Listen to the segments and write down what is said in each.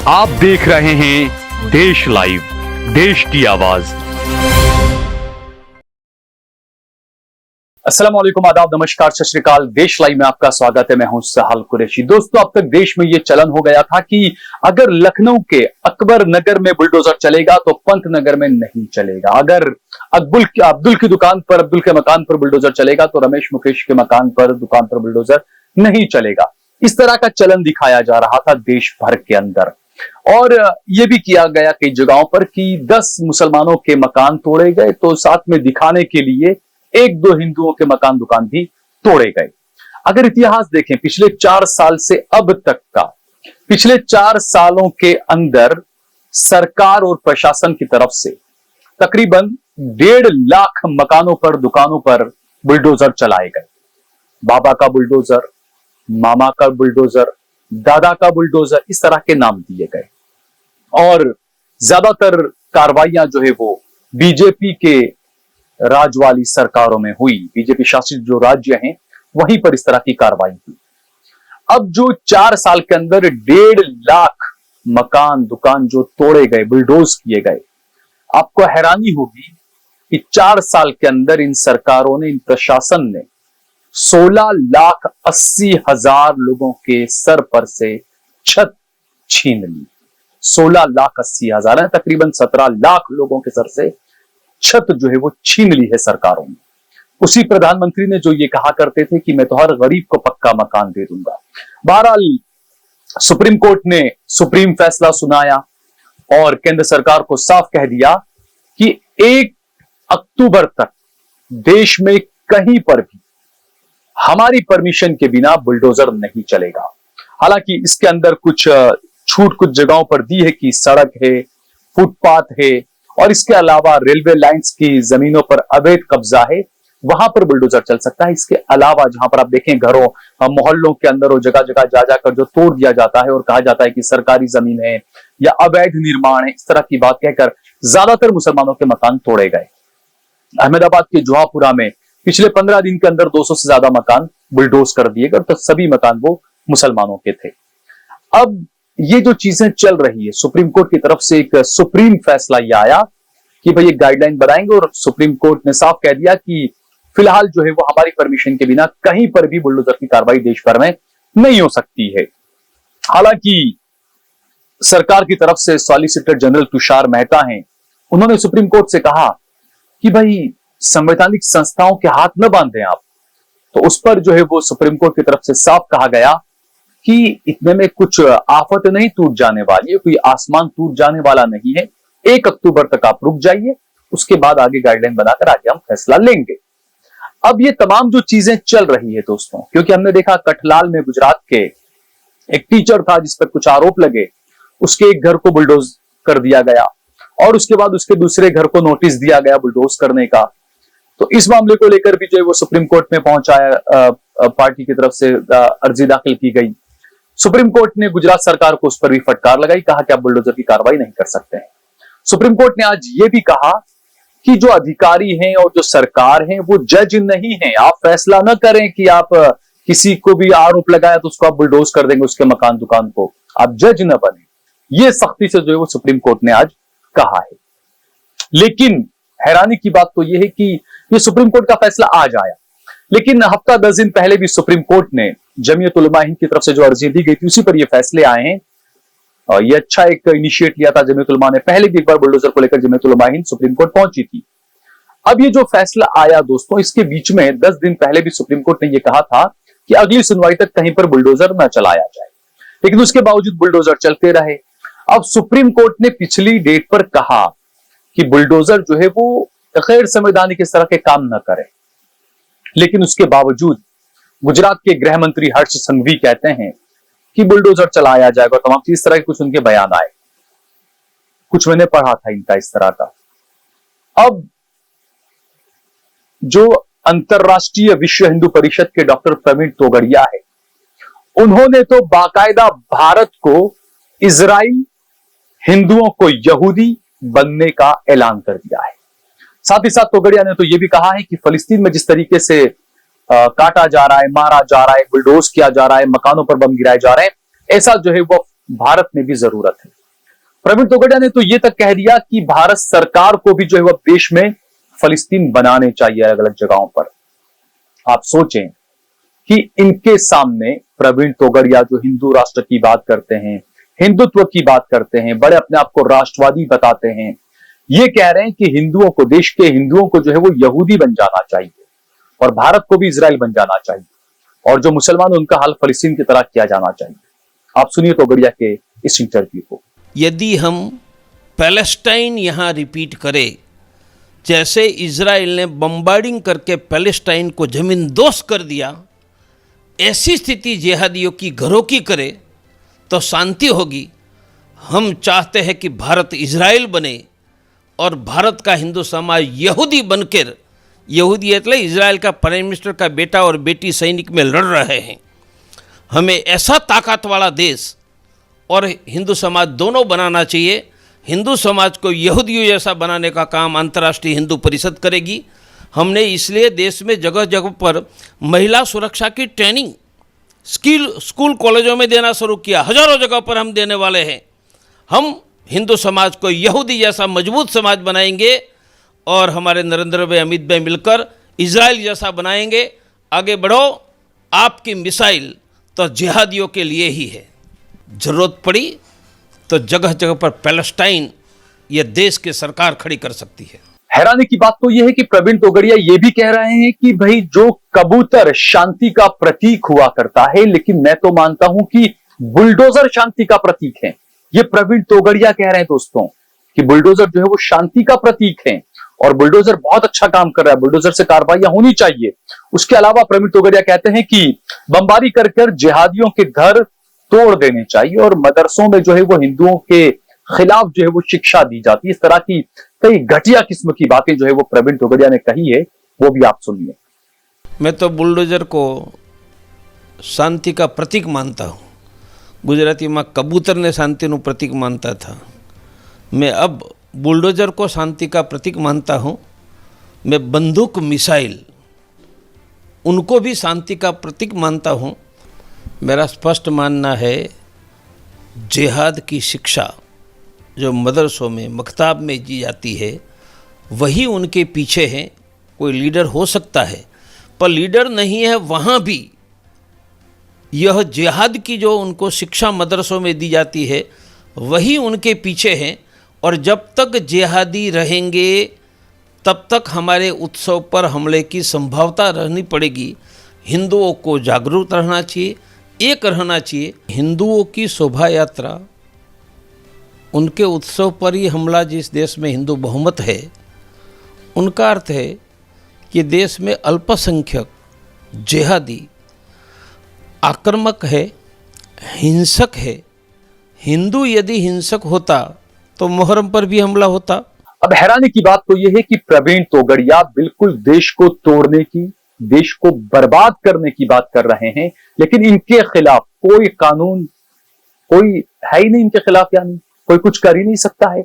आप देख रहे हैं देश लाइव, देश की आवाज। अस्सलाम वालेकुम, आदाब, नमस्कार, सत श्री अकाल। देश लाइव में आपका स्वागत है। मैं हूं सहल कुरैशी। दोस्तों, अब तक देश में यह चलन हो गया था कि अगर लखनऊ के अकबर नगर में बुलडोजर चलेगा तो पंत नगर में नहीं चलेगा। अगर अब्दुल की दुकान पर, अब्दुल के मकान पर बुलडोजर चलेगा तो रमेश मुकेश के मकान पर, दुकान पर बुलडोजर नहीं चलेगा। इस तरह का चलन दिखाया जा रहा था देश भर के अंदर। और यह भी किया गया कई जगहों पर कि 10 मुसलमानों के मकान तोड़े गए तो साथ में दिखाने के लिए 1-2 हिंदुओं के मकान दुकान भी तोड़े गए। अगर इतिहास देखें पिछले 4 साल से अब तक का, पिछले 4 सालों के अंदर सरकार और प्रशासन की तरफ से तकरीबन 1.5 लाख मकानों पर, दुकानों पर बुलडोजर चलाए गए। बाबा का बुलडोजर, मामा का बुलडोजर, दादा का बुलडोजर, इस तरह के नाम दिए गए। और ज्यादातर कार्रवाइयां जो है वो बीजेपी के राज वाली सरकारों में हुई। बीजेपी शासित जो राज्य हैं वहीं पर इस तरह की कार्रवाई हुई। अब जो 4 साल के अंदर 1.5 लाख मकान दुकान जो तोड़े गए, बुलडोज किए गए, आपको हैरानी होगी कि 4 साल के अंदर इन सरकारों ने, इन प्रशासन ने 16,80,000 लोगों के सर पर से छत छीन ली। 16,80,000 है, तकरीबन 17 लाख लोगों के सर से छत जो है वो छीन ली है सरकारों ने। उसी प्रधानमंत्री ने जो ये कहा करते थे कि मैं तो हर गरीब को पक्का मकान दे दूंगा। बहरहाल सुप्रीम कोर्ट ने सुप्रीम फैसला सुनाया और केंद्र सरकार को साफ कह दिया कि 1 अक्टूबर तक देश में कहीं पर भी हमारी परमिशन के बिना बुलडोजर नहीं चलेगा। हालांकि इसके अंदर कुछ छूट कुछ जगहों पर दी है कि सड़क है, फुटपाथ है और इसके अलावा रेलवे लाइंस की जमीनों पर अवैध कब्जा है, वहां पर बुलडोजर चल सकता है। इसके अलावा जहां पर आप देखें घरों, मोहल्लों के अंदर और जगह जगह जा जाकर जो तोड़ दिया जाता है और कहा जाता है कि सरकारी जमीन है या अवैध निर्माण है, इस तरह की बात कहकर ज्यादातर मुसलमानों के मकान तोड़े गए। अहमदाबाद के जोहापुरा में पिछले 15 दिन के अंदर 200 से ज्यादा मकान बुलडोज कर दिए गए, तो सभी मकान वो मुसलमानों के थे। अब ये जो चीजें चल रही है, सुप्रीम कोर्ट की तरफ से एक सुप्रीम फैसला ये आया कि भाई एक गाइडलाइन बनाएंगे और सुप्रीम कोर्ट ने साफ कह दिया कि फिलहाल जो है वो हमारी परमिशन के बिना कहीं पर भी बुलडोजर की कार्रवाई देश भर में नहीं हो सकती है। हालांकि सरकार की तरफ से सॉलिसिटर जनरल तुषार मेहता हैं, उन्होंने सुप्रीम कोर्ट से कहा कि भाई संवैधानिक संस्थाओं के हाथ न बांधें आप। तो उस पर जो है वो सुप्रीम कोर्ट की तरफ से साफ कहा गया कि इतने में कुछ आफत नहीं टूट जाने वाली है, कोई आसमान टूट जाने वाला नहीं है। 1 अक्टूबर तक आप रुक जाइए, उसके बाद आगे गाइडलाइन बनाकर आगे हम फैसला लेंगे। अब ये तमाम जो चीजें चल रही है दोस्तों, क्योंकि हमने देखा कठलाल में गुजरात के एक टीचर था जिस पर कुछ आरोप लगे, उसके एक घर को बुलडोज कर दिया गया और उसके बाद उसके दूसरे घर को नोटिस दिया गया बुलडोज करने का। तो इस मामले को लेकर भी जो है वो सुप्रीम कोर्ट में पहुंचाया, पार्टी की तरफ से अर्जी दाखिल की गई। सुप्रीम कोर्ट ने गुजरात सरकार को उस पर भी फटकार लगाई, कहा कि आप बुलडोजर की कार्रवाई नहीं कर सकते हैं। सुप्रीम कोर्ट ने आज ये भी कहा कि जो अधिकारी हैं और जो सरकार हैं वो जज नहीं हैं। आप फैसला न करें कि आप किसी को भी आरोप लगाया तो उसको आप बुलडोज कर देंगे, उसके मकान दुकान को। आप जज न बने, ये सख्ती से जो है वो सुप्रीम कोर्ट ने आज कहा है। लेकिन हैरानी की बात तो यह है कि ये सुप्रीम कोर्ट का फैसला आज आया, लेकिन हफ्ता 10 दिन पहले भी सुप्रीम कोर्ट ने जमीयत उलमा हिंद की तरफ से जो अर्जी दी गई थी उसी पर ये फैसले आए हैं। ये अच्छा एक इनिशिएट लिया था जमीयत उलमा ने। पहले भी एक बार बुलडोजर को लेकर जमीयत उलमा हिंद सुप्रीम कोर्ट पहुंची थी। अब ये जो फैसला आया दोस्तों, इसके बीच में 10 दिन पहले भी सुप्रीम कोर्ट ने यह कहा था कि अगली सुनवाई तक कहीं पर बुलडोजर न चलाया जाए, लेकिन उसके बावजूद बुलडोजर चलते रहे। अब सुप्रीम कोर्ट ने पिछली डेट पर कहा कि बुलडोजर जो है वो गैर संवैधानिक इस तरह के काम न करे, लेकिन उसके बावजूद गुजरात के गृह मंत्री हर्ष संघवी कहते हैं कि बुलडोजर चलाया जाएगा। तमाम इस तरह के कुछ उनके बयान आए, कुछ मैंने पढ़ा था इनका इस तरह का। अब जो अंतरराष्ट्रीय विश्व हिंदू परिषद के डॉक्टर प्रवीण तोगड़िया है, उन्होंने तो बाकायदा भारत को इजराइल, हिंदुओं को यहूदी बनने का ऐलान कर दिया है। साथ ही साथ तोगड़िया ने तो यह भी कहा है कि फलस्तीन में जिस तरीके से काटा जा रहा है, मारा जा रहा है, बुलडोज किया जा रहा है, मकानों पर बम गिराए जा रहे हैं, ऐसा जो है वो भारत में भी जरूरत है। प्रवीण तोगड़िया ने तो यह तक कह दिया कि भारत सरकार को भी जो है वह देश में फलस्तीन बनाने चाहिए अलग अलग जगहों पर। आप सोचें कि इनके सामने प्रवीण तोगड़िया जो हिंदू राष्ट्र की बात करते हैं, हिंदुत्व की बात करते हैं, बड़े अपने आप को राष्ट्रवादी बताते हैं, ये कह रहे हैं कि हिंदुओं को, देश के हिंदुओं को जो है वो यहूदी बन जाना चाहिए और भारत को भी इजराइल बन जाना चाहिए, और जो मुसलमान उनका हाल फलस्तीन की तरह किया जाना चाहिए। आप सुनिए तोगड़िया के इस इंटरव्यू को। यदि हम पैलेस्टाइन यहाँ रिपीट करें, जैसे इजराइल ने बम्बार्डिंग करके पैलेस्टाइन को जमींदोज कर दिया, ऐसी स्थिति जिहादियों की घरों की करे तो शांति होगी। हम चाहते हैं कि भारत इजराइल बने और भारत का हिंदू समाज यहूदी बनकर, यहूदी એટલે इजराइल का प्राइम मिनिस्टर का बेटा और बेटी सैनिक में लड़ रहे हैं। हमें ऐसा ताकत वाला देश और हिंदू समाज दोनों बनाना चाहिए। हिंदू समाज को यहूदियों जैसा बनाने का काम अंतर्राष्ट्रीय हिंदू परिषद करेगी। हमने इसलिए देश में जगह जगह पर महिला सुरक्षा की ट्रेनिंग स्कूल कॉलेजों में देना शुरू किया। हजारों जगह पर हम देने वाले हैं। हम हिंदू समाज को यहूदी जैसा मजबूत समाज बनाएंगे और हमारे नरेंद्र भाई, अमित भाई मिलकर इजराइल जैसा बनाएंगे। आगे बढ़ो। आपकी मिसाइल तो जिहादियों के लिए ही है। जरूरत पड़ी तो जगह जगह पर पैलेस्टाइन यह देश की सरकार खड़ी कर सकती है। हैरानी की बात तो यह है कि प्रवीण तोगड़िया ये भी कह रहे हैं कि भाई जो कबूतर शांति का प्रतीक हुआ करता है, लेकिन मैं तो मानता हूं कि बुलडोजर शांति का प्रतीक है। ये प्रवीण तोगड़िया कह रहे हैं दोस्तों कि बुलडोजर जो है वो शांति का प्रतीक है और बुलडोजर बहुत अच्छा काम कर रहा है, बुलडोजर से कार्रवाइयां होनी चाहिए। उसके अलावा प्रवीण तोगड़िया कहते हैं कि बमबारी कर कर जिहादियों के घर तोड़ देने चाहिए और मदरसों में जो है वो हिंदुओं के खिलाफ जो है वो शिक्षा दी जाती है। इस तरह की कई घटिया किस्म की बातें जो है वो प्रवीण तोगड़िया ने कही है, वो भी आप सुनिए। मैं तो बुलडोजर को शांति का प्रतीक मानता हूँ। गुजराती में कबूतर ने शांतिનું प्रतीक मानता था। मैं अब बुलडोजर को शांति का प्रतीक मानता हूँ। मैं बंदूक, मिसाइल उनको भी शांति का प्रतीक मानता हूँ। मेरा स्पष्ट मानना है जिहाद की शिक्षा जो मदरसों में, मकताब में दी जाती है, वही उनके पीछे है। कोई लीडर हो सकता है, पर लीडर नहीं है वहाँ भी यह जिहाद की जो उनको शिक्षा मदरसों में दी जाती है वही उनके पीछे है। और जब तक जिहादी रहेंगे तब तक हमारे उत्सव पर हमले की संभावना रहनी पड़ेगी। हिंदुओं को जागरूक रहना चाहिए, एक रहना चाहिए। हिंदुओं की शोभा यात्रा, उनके उत्सव पर ही हमला, जिस देश में हिंदू बहुमत है, उनका अर्थ है कि देश में अल्पसंख्यक जिहादी आक्रामक है, हिंसक है। हिंदू यदि हिंसक होता तो मुहर्रम पर भी हमला होता। अब हैरानी की बात तो यह है कि प्रवीण तोगड़िया बिल्कुल देश को तोड़ने की, देश को बर्बाद करने की बात कर रहे हैं, लेकिन इनके खिलाफ कोई कानून, कोई है ही नहीं इनके खिलाफ, यानी कोई कुछ कर ही नहीं सकता है।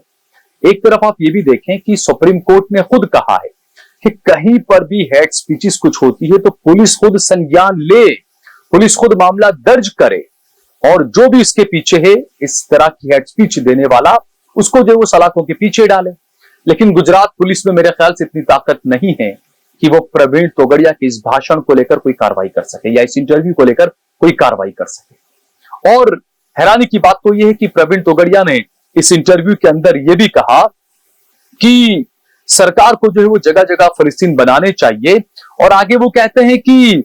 एक तरफ आप ये भी देखें कि सुप्रीम कोर्ट ने खुद कहा है कि कहीं पर भी हेट स्पीचेस कुछ होती है तो पुलिस खुद संज्ञान ले, पुलिस खुद मामला दर्ज करे और जो भी इसके पीछे है इस तरह की हेट स्पीच देने वाला, उसको जो वो सलाखों के पीछे डाले। लेकिन गुजरात पुलिस में मेरे ख्याल से इतनी ताकत नहीं है कि वो प्रवीण तोगड़िया के इस भाषण को लेकर कोई कार्रवाई कर सके या इस इंटरव्यू को लेकर कोई कार्रवाई कर सके। और हैरानी की बात तो यह है कि प्रवीण तोगड़िया ने इस इंटरव्यू के अंदर यह भी कहा कि सरकार को जो है वो जगह जगह फलस्तीन बनाने चाहिए और आगे वो कहते हैं कि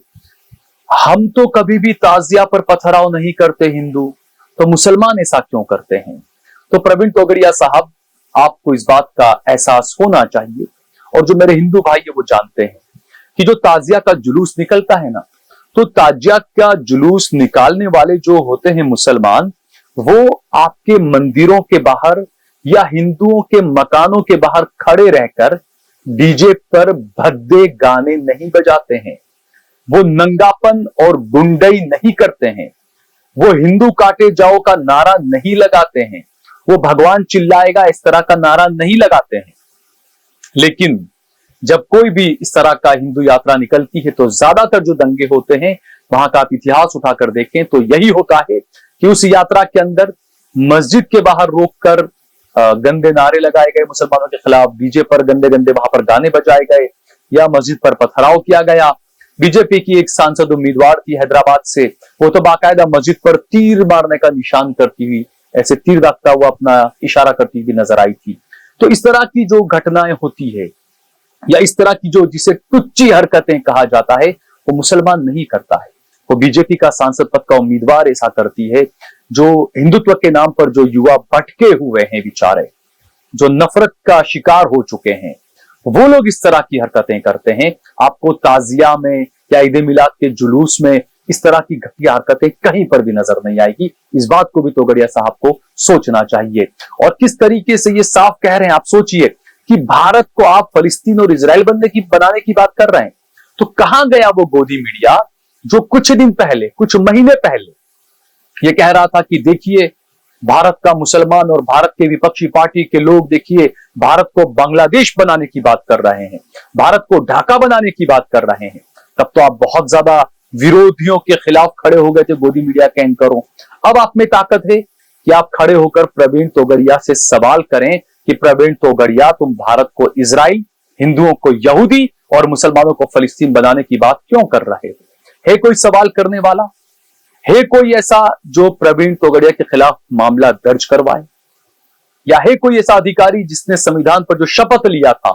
हम तो कभी भी ताजिया पर पथराव नहीं करते हिंदू, तो मुसलमान ऐसा क्यों करते हैं। तो प्रवीण तोगड़िया साहब, आपको इस बात का एहसास होना चाहिए और जो मेरे हिंदू भाई है वो जानते हैं कि जो ताजिया का जुलूस निकलता है ना, तो ताजिया का जुलूस निकालने वाले जो होते हैं मुसलमान, वो आपके मंदिरों के बाहर या हिंदुओं के मकानों के बाहर खड़े रहकर डीजे पर भद्दे गाने नहीं बजाते हैं, वो नंगापन और गुंडई नहीं करते हैं, वो हिंदू काटे जाओ का नारा नहीं लगाते हैं, वो भगवान चिल्लाएगा इस तरह का नारा नहीं लगाते हैं। लेकिन जब कोई भी इस तरह का हिंदू यात्रा निकलती है तो ज्यादातर जो दंगे होते हैं, वहां का आप इतिहास उठाकर देखें तो यही होता है कि उस यात्रा के अंदर मस्जिद के बाहर रोककर गंदे नारे लगाए गए मुसलमानों के खिलाफ, डीजे पर गंदे गंदे वहां पर गाने बजाए गए, या मस्जिद पर पथराव किया गया। बीजेपी की एक सांसद उम्मीदवार थी हैदराबाद से, वो तो बाकायदा मस्जिद पर तीर मारने का निशान करती हुई, ऐसे तीर दागता हुआ अपना इशारा करती हुई नजर आई थी। तो इस तरह की जो घटनाएं होती है, या इस तरह की जो जिसे टुच्ची हरकतें कहा जाता है, वो मुसलमान नहीं करता है। वो बीजेपी का सांसद पद का उम्मीदवार ऐसा करती है। जो हिंदुत्व के नाम पर जो युवा भटके हुए हैं बेचारे, जो नफरत का शिकार हो चुके हैं, वो लोग इस तरह की हरकतें करते हैं। आपको ताजिया में या ईद मिलाद के जुलूस में इस तरह की घटिया हरकतें कहीं पर भी नजर नहीं आएगी। इस बात को भी तोगड़िया साहब को सोचना चाहिए। और किस तरीके से ये साफ कह रहे हैं, आप सोचिए कि भारत को आप फलस्तीन और इजराइल बनाने की बात कर रहे हैं, तो कहां गया वो गोदी मीडिया जो कुछ दिन पहले, कुछ महीने पहले ये कह रहा था कि देखिए भारत का मुसलमान और भारत के विपक्षी पार्टी के लोग देखिए भारत को बांग्लादेश बनाने की बात कर रहे हैं, भारत को ढाका बनाने की बात कर रहे हैं। तब तो आप बहुत ज्यादा विरोधियों के खिलाफ खड़े हो गए थे गोदी मीडिया के एंकरों। अब आप में ताकत है कि आप खड़े होकर प्रवीण तोगड़िया से सवाल करें कि प्रवीण तोगड़िया, तुम भारत को इजराइल, हिंदुओं को यहूदी और मुसलमानों को फलस्तीन बनाने की बात क्यों कर रहे हो? है कोई सवाल करने वाला? है कोई ऐसा जो प्रवीण तोगड़िया के खिलाफ मामला दर्ज करवाए? या है कोई ऐसा अधिकारी जिसने संविधान पर जो शपथ लिया था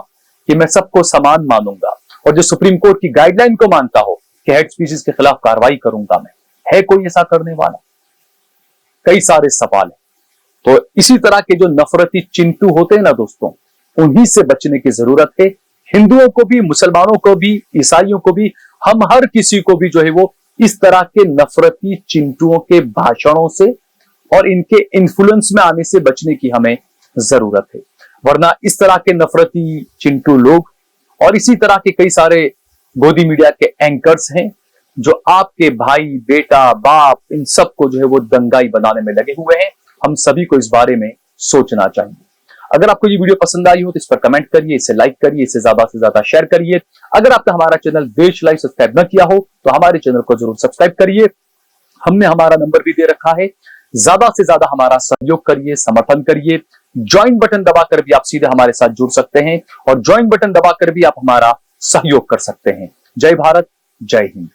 कि मैं सबको समान मानूंगा, और जो सुप्रीम कोर्ट की गाइडलाइन को मानता हो कि हेट स्पीचेस के खिलाफ कार्रवाई करूंगा मैं? है कोई ऐसा करने वाला? कई सारे सवाल हैं। तो इसी तरह के जो नफरती चिंटू होते हैं ना दोस्तों, उन्हीं से बचने की जरूरत है। हिंदुओं को भी, मुसलमानों को भी, ईसाइयों को भी, हम हर किसी को भी जो है वो इस तरह के नफरती चिंटुओं के भाषणों से और इनके इन्फ्लुएंस में आने से बचने की हमें जरूरत है। वरना इस तरह के नफरती चिंटू लोग और इसी तरह के कई सारे गोदी मीडिया के एंकर्स हैं जो आपके भाई, बेटा, बाप, इन सबको जो है वो दंगाई बनाने में लगे हुए हैं। हम सभी को इस बारे में सोचना चाहिए। अगर आपको ये वीडियो पसंद आई हो तो इस पर कमेंट करिए, इसे लाइक करिए, इसे ज्यादा से ज्यादा शेयर करिए। अगर आपने हमारा चैनल देश लाइव सब्सक्राइब न किया हो तो हमारे चैनल को जरूर सब्सक्राइब करिए। हमने हमारा नंबर भी दे रखा है, ज्यादा से ज्यादा हमारा सहयोग करिए, समर्थन करिए। ज्वाइन बटन दबाकर भी आप सीधे हमारे साथ जुड़ सकते हैं और ज्वाइन बटन दबाकर भी आप हमारा सहयोग कर सकते हैं। जय भारत, जय हिंद।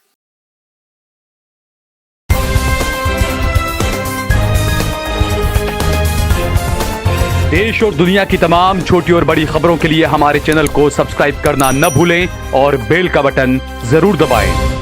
देश और दुनिया की तमाम छोटी और बड़ी खबरों के लिए हमारे चैनल को सब्सक्राइब करना न भूलें और बेल का बटन जरूर दबाएं।